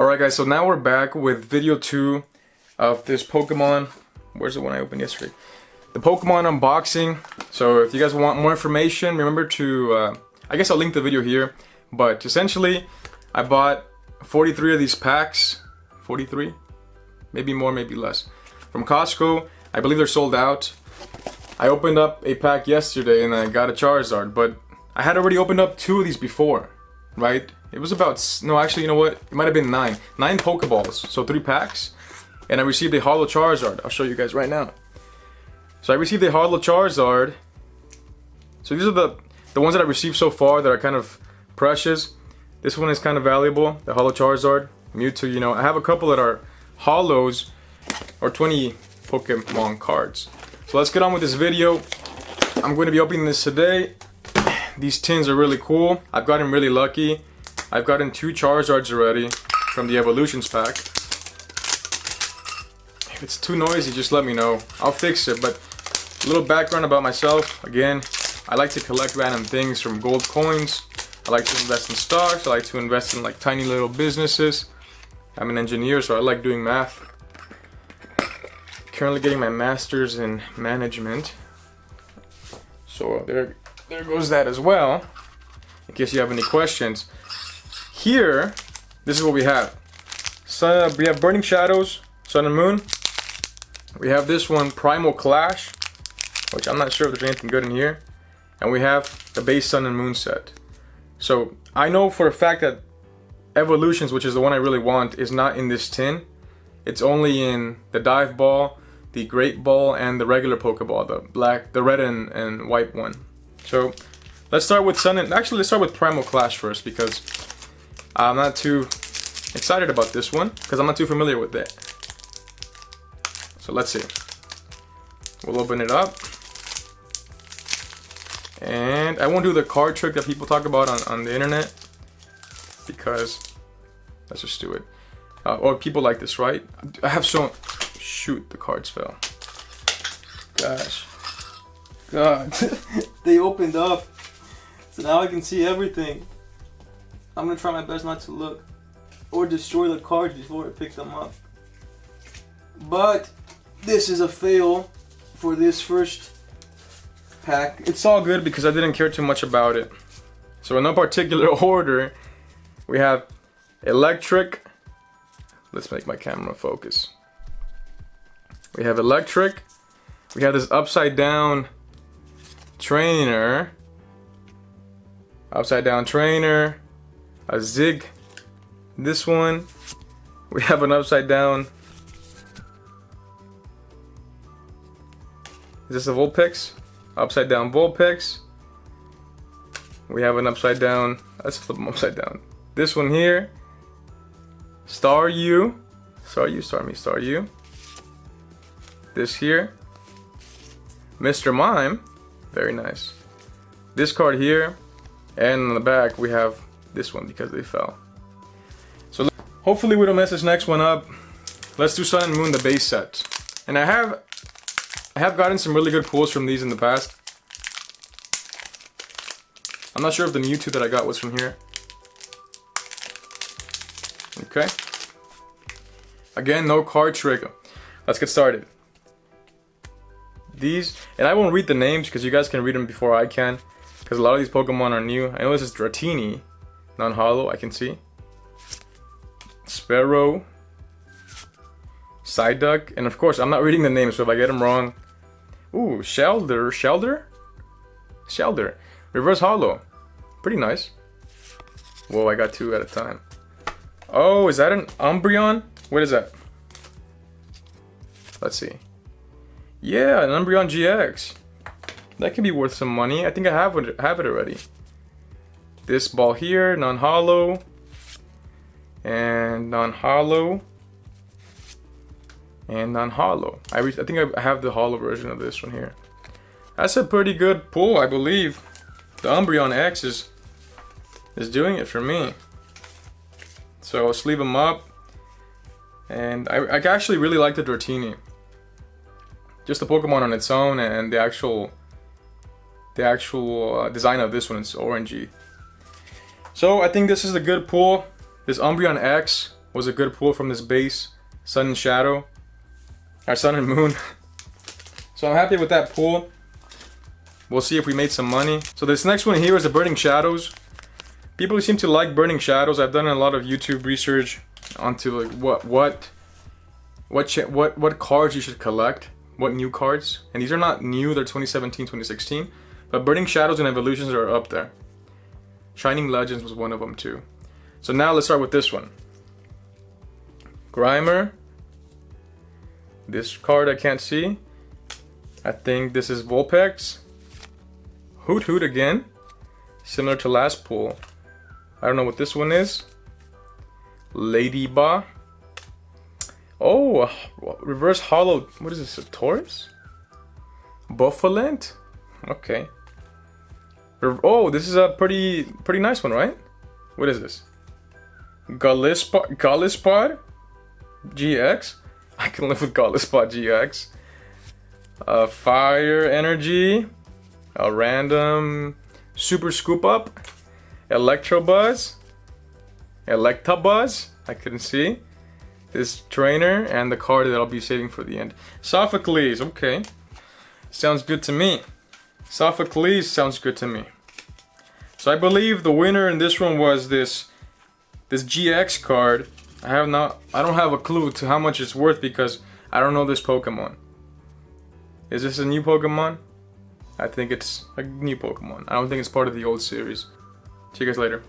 Alright guys, so now we're back with video 2 of this Pokemon. Where's the one I opened yesterday? The Pokemon unboxing. So if you guys want more information, remember to, I guess I'll link the video here. But essentially, I bought 43 of these packs. 43? Maybe more, maybe less. From Costco. I believe they're sold out. I opened up a pack yesterday and I got a Charizard, but I had already opened up 2 of these before, right? It was about, no, actually, you know what? It might have been 9 Pokeballs, so 3 packs. And I received a Holo Charizard. I'll show you guys right now. So I received a Holo Charizard. So these are the ones that I received so far that are kind of precious. This one is kind of valuable, the Holo Charizard. Mewtwo, you know, I have a couple that are Holos, or 20 Pokemon cards. So let's get on with this video. I'm going to be opening this today. These tins are really cool. I've gotten really lucky. I've gotten 2 Charizards already from the Evolutions pack. If it's too noisy, just let me know. I'll fix it. But a little background about myself. Again, I like to collect random things from gold coins. I like to invest in stocks. I like to invest in like tiny little businesses. I'm an engineer, so I like doing math. Currently getting my master's in management. So there goes that as well. In case you have any questions. Here, this is what we have. So we have Burning Shadows, Sun and Moon. We have this one, Primal Clash, which I'm not sure if there's anything good in here. And we have the base Sun and Moon set. So I know for a fact that Evolutions, which is the one I really want, is not in this tin. It's only in the Dive Ball, the Great Ball, and the regular Pokeball, the red and white one. So let's start with let's start with Primal Clash first, because I'm not too excited about this one, because I'm not too familiar with it. So let's see. We'll open it up. And I won't do the card trick that people talk about on the internet, because let's just do it. Or people like this, right? I have so... Shoot, the cards fell. Gosh. God. They opened up. So now I can see everything. I'm gonna try my best not to look or destroy the cards before I pick them up. But this is a fail for this first pack. It's all good because I didn't care too much about it. So in no particular order, we have Electric. Let's make my camera focus. We have Electric. We have this upside down trainer. Upside down trainer. A Zig. This one. We have an upside down. Is this a Vulpix? Upside down Vulpix. We have an upside down. Let's flip them upside down. This one here. Staryu. Staryu. This here. Mr. Mime. Very nice. This card here. And on the back we have this one because they fell. So hopefully we don't mess this next one up. Let's do Sun and Moon, the base set. And I have gotten some really good pulls from these in the past. I'm not sure if the Mewtwo that I got was from here. Okay. Again, no card trick. Let's get started. These, and I won't read the names because you guys can read them before I can, because a lot of these Pokemon are new. I know this is Dratini, non-holo, I can see. Sparrow. Psyduck, and of course I'm not reading the names, so if I get them wrong. Ooh, Shelder. Reverse Holo. Pretty nice. Whoa, I got 2 at a time. Oh, is that an Umbreon? What is that? Let's see. Yeah, an Umbreon GX. That can be worth some money. I think I have it already. This ball here, non-holo. And non-holo. And non-holo. I think I have the holo version of this one here. That's a pretty good pull, I believe. The Umbreon X is doing it for me. So I'll sleeve them up. And I actually really like the Dratini. Just the Pokemon on its own, and the actual design of this one is orangey. So I think this is a good pull. This Umbreon X was a good pull from this base. Sun and Shadow. Our Sun and Moon. So I'm happy with that pull. We'll see if we made some money. So this next one here is the Burning Shadows. People seem to like Burning Shadows. I've done a lot of YouTube research onto like what cards you should collect, what new cards. And these are not new, they're 2017, 2016. But Burning Shadows and Evolutions are up there. Shining Legends was one of them too. So now let's start with this one. Grimer. This card I can't see. I think this is Vulpix. Hoot Hoot again. Similar to last pull. I don't know what this one is. Ladybug. Oh, reverse hollow. What is this? A Taurus? Buffalent? Okay. Oh, this is a pretty nice one, right? What is this? Gallispot GX? I can live with Gallispot GX. Fire Energy. A random Super Scoop Up. Electabuzz. I couldn't see. This trainer and the card that I'll be saving for the end. Sophocles, okay. Sounds good to me. Sophocles sounds good to me. So I believe the winner in this one was this GX card. I don't have a clue to how much it's worth because I don't know this Pokemon. Is this a new Pokemon? I think it's a new Pokemon. I don't think it's part of the old series. See you guys later.